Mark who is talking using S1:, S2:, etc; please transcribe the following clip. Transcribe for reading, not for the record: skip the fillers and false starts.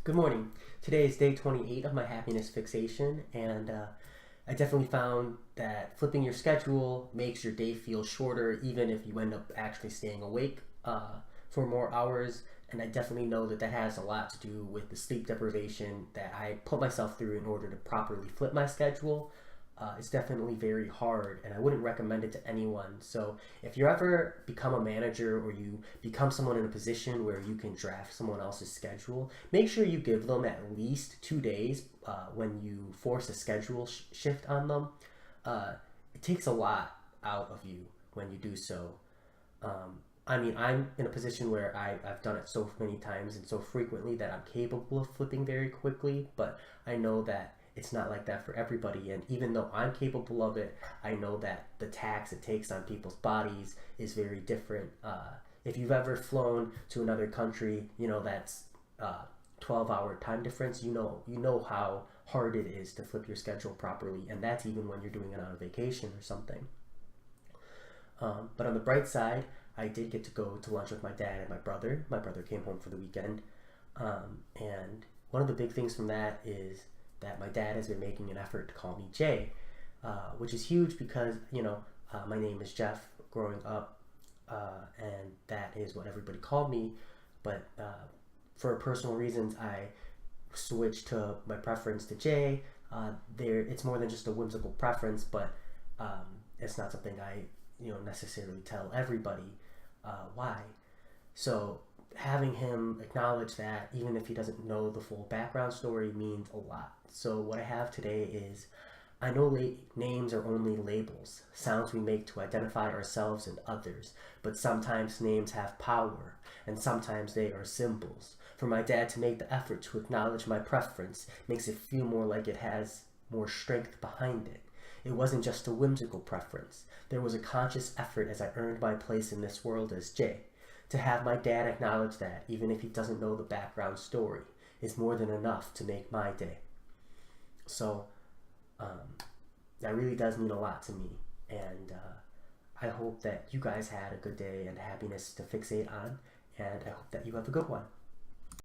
S1: Good morning. Today is day 28 of my happiness fixation, and I definitely found that flipping your schedule makes your day feel shorter, even if you end up actually staying awake for more hours. And I definitely know that that has a lot to do with the sleep deprivation that I put myself through in order to properly flip my schedule. It's definitely very hard, and I wouldn't recommend it to anyone. So, if you ever become a manager or you become someone in a position where you can draft someone else's schedule, make sure you give them at least 2 days when you force a schedule shift on them. It takes a lot out of you when you do so. I mean, I'm in a position where I've done it so many times and so frequently that I'm capable of flipping very quickly, but I know that it's not like that for everybody. And even though I'm capable of it, I know that the tax it takes on people's bodies is very different. If you've ever flown to another country, you know that's 12-hour time difference. You know how hard it is to flip your schedule properly, and that's even when you're doing it on a vacation or something. But on the bright side, I did get to go to lunch with my dad and my brother. My brother came home for the weekend. And one of the big things from that is that my dad has been making an effort to call me Jay, which is huge because, my name is Jeff growing up, and that is what everybody called me. But for personal reasons, I switched to my preference to Jay. It's more than just a whimsical preference, but it's not something I necessarily tell everybody why. So having him acknowledge that, even if he doesn't know the full background story, means a lot. So what I have today is, I know names are only labels, sounds we make to identify ourselves and others, but sometimes names have power, and sometimes they are symbols. For my dad to make the effort to acknowledge my preference makes it feel more like it has more strength behind it. It wasn't just a whimsical preference. There was a conscious effort as I earned my place in this world as Jay. To have my dad acknowledge that, even if he doesn't know the background story, is more than enough to make my day. So, that really does mean a lot to me. And I hope that you guys had a good day and happiness to fixate on. And I hope that you have a good one.